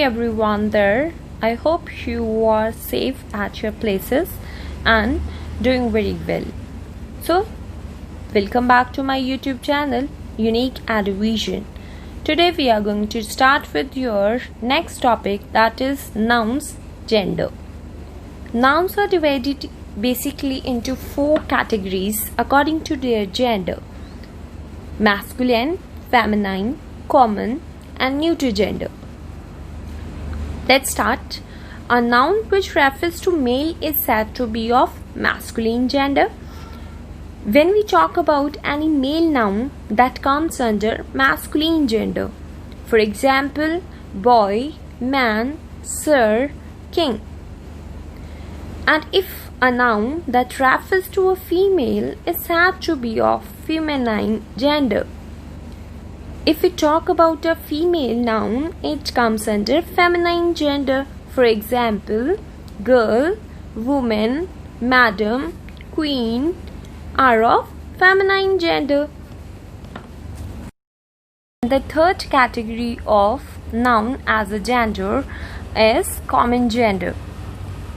everyone there. I hope you are safe at your places and doing very well. So, welcome back to my YouTube channel, Unique Eduvision. Today we are going to start with your next topic, that is nouns, gender. Nouns are divided basically into 4 categories according to their gender: masculine, feminine, common and neuter gender. Let's start. A noun which refers to male is said to be of masculine gender. When we talk about any male noun, that comes under masculine gender. For example, boy, man, sir, king. And if a noun that refers to a female is said to be of feminine gender. If we talk about a female noun, it comes under feminine gender. For example, girl, woman, madam, queen are of feminine gender. The third category of noun as a gender is common gender.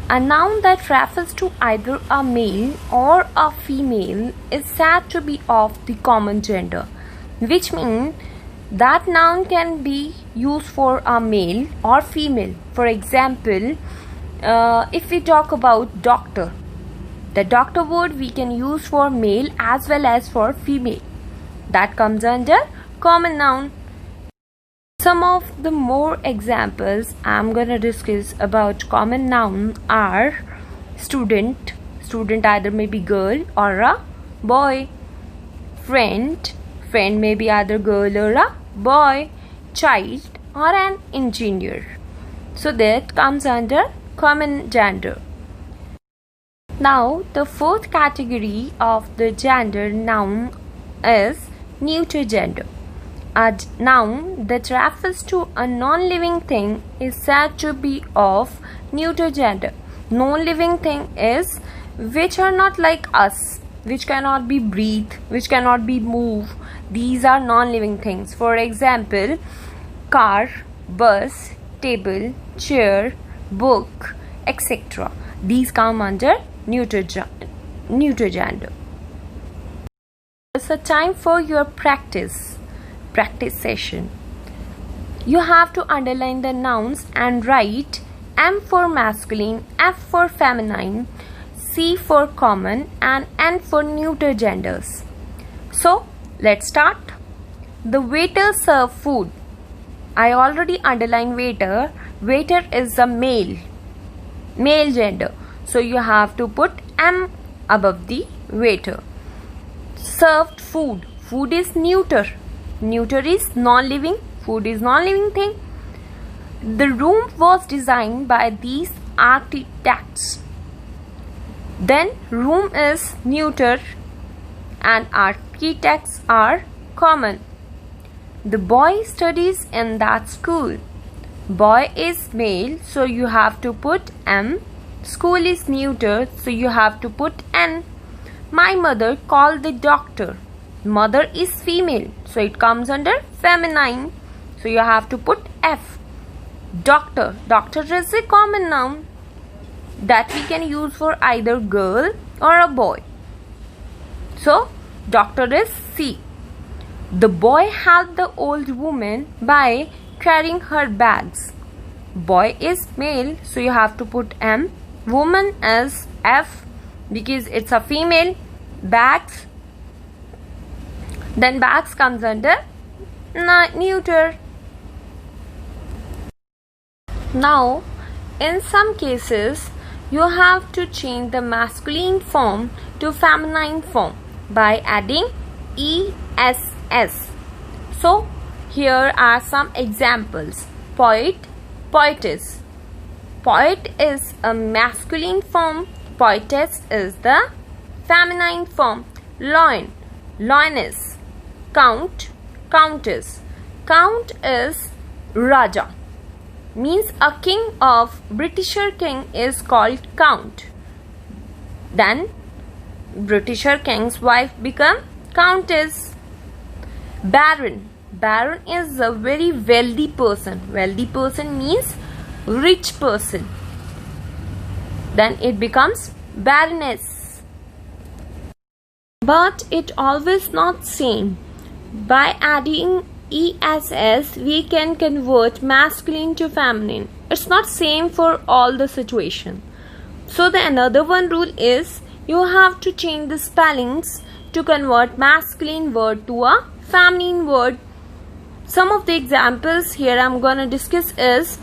A noun that refers to either a male or a female is said to be of the common gender, which means that noun can be used for a male or female. For example, if we talk about doctor, the doctor word we can use for male as well as for female. That comes under common noun. Some of the more examples I'm gonna discuss about common noun are student. Student either may be girl or a boy. Friend. Friend may be either girl or a boy. Child or an engineer. So that comes under common gender. Now the fourth category of the gender noun is neuter gender. A noun that refers to a non-living thing is said to be of neuter gender. Non-living thing is which are not like us, which cannot be breathe, which cannot be move. These are non-living things. For example, car, bus, table, chair, book, etc. These come under neuter gender. It's a time for your practice session. You have to underline the nouns and write M for masculine, F for feminine, C for common and N for neuter genders. So let's start. The waiter serves food. I already underlined waiter. Waiter is a male gender. So you have to put M above the waiter. Served food. Food is neuter. Neuter is non-living. Food is non-living thing. The room was designed by these architects. Then room is neuter and architects are common. The boy studies in that school. Boy is male, so you have to put M. School is neuter, so you have to put N. My mother called the doctor. Mother is female, so it comes under feminine, so you have to put F. Doctor. Doctor is a common noun that we can use for either girl or a boy. So doctor is C. The boy helped the old woman by carrying her bags. Boy is male, so you have to put M. Woman is F because it's a female. Bags. Then bags comes under neuter. Now, in some cases, you have to change the masculine form to feminine form by adding ESS. So, here are some examples. Poet, poetess. Poet is a masculine form. Poetess is the feminine form. Lion, lioness. Count, countess. Count is Raja. Means a king of Britisher king is called count. Then Britisher king's wife become countess. Baron. Baron is a very wealthy person. Wealthy person means rich person. Then it becomes baroness. But it always not same. By adding ess, we can convert masculine to feminine. It's not same for all the situation. So the another one rule is you have to change the spellings to convert masculine word to a feminine word. Some of the examples here I'm gonna discuss is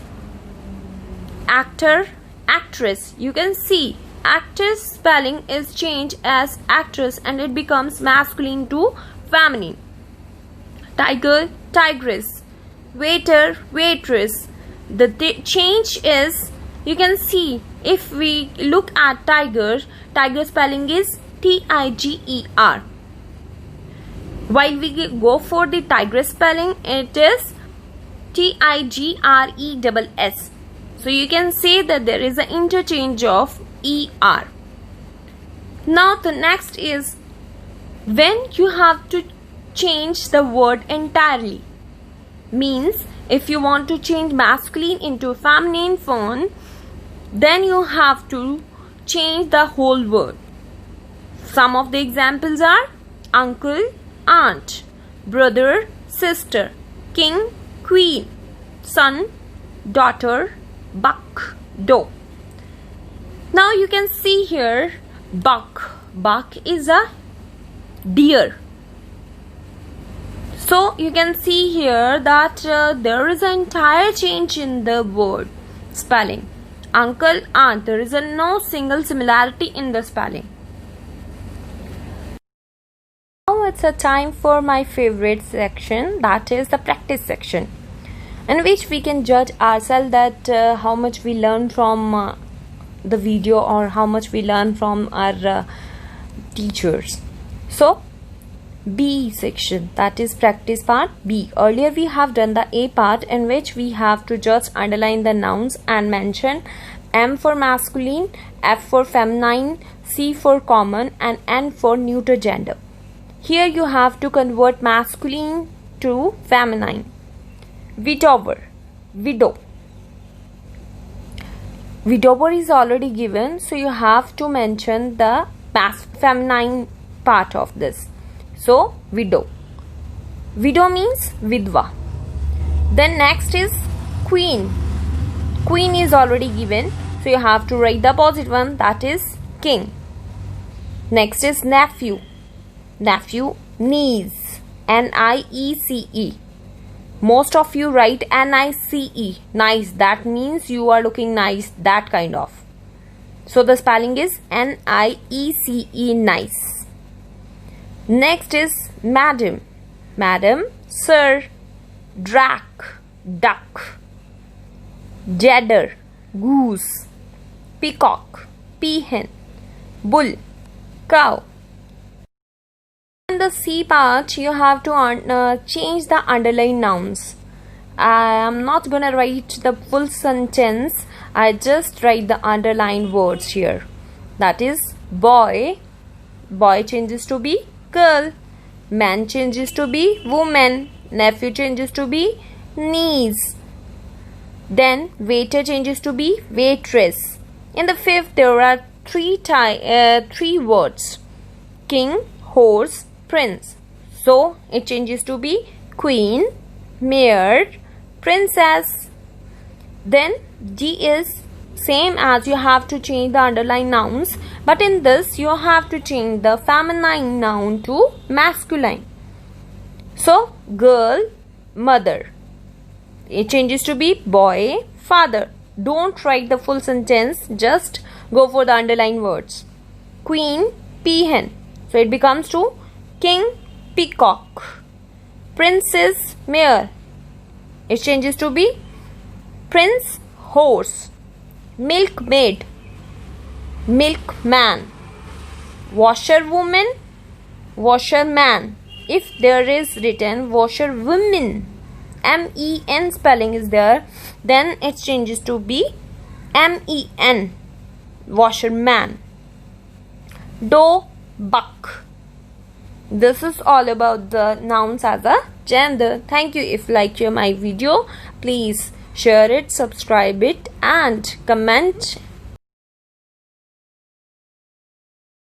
actor, actress. You can see actress spelling is changed as actress and it becomes masculine to feminine. Tiger, tigress. Waiter, waitress. The change is, you can see if we look at tiger, tiger spelling is Tiger. While we go for the tigress spelling, it is Tigreess. So you can say that there is an interchange of er. Now the next is when you have to change the word entirely. Means if you want to change masculine into feminine form, then you have to change the whole word. Some of the examples are uncle, aunt, brother, sister, king, queen, son, daughter, buck, doe. Now you can see here buck. Buck is a deer. So you can see here that there is an entire change in the word spelling. Uncle, aunt, there is no single similarity in the spelling. Now it's a time for my favorite section, that is the practice section, in which we can judge ourselves that how much we learn from the video or how much we learn from our teachers. So B section, that is practice part B. Earlier we have done the A part, in which we have to just underline the nouns and mention M for masculine, F for feminine, C for common and N for neuter gender. Here you have to convert masculine to feminine. Widower, widow. Widower is already given, so you have to mention the feminine part of this. So widow. Widow means vidva. Then next is queen. Queen is already given, so you have to write the opposite one, that is king. Next is nephew. Nephew, niece. Niece. Most of you write nice. Nice, that means you are looking nice, that kind of. So the spelling is niece, nice. Next is madam. Madam, sir, drac, duck, jedder, goose, peacock, peahen, bull, cow. In the C part, you have to change the underlined nouns. I am not gonna write the full sentence. I just write the underlined words here. That is boy. Boy changes to be girl. Man changes to be woman. Nephew changes to be niece. Then waiter changes to be waitress. In the fifth, there are three words: king, horse, prince. So it changes to be queen, mayor, princess. Then D is same as you have to change the underlined nouns, but in this you have to change the feminine noun to masculine. So girl, mother. It changes to be boy, father. Don't write the full sentence, just go for the underlined words. Queen, peahen. So it becomes to king, peacock. Princess, mare. It changes to be prince, horse. Milkmaid, milkman. Washerwoman, washerman. If there is written washerwoman, men spelling is there, then it changes to be men, washerman. Doe, buck. This is all about the nouns as a gender. Thank you. If you like my video, please share it, subscribe it, and comment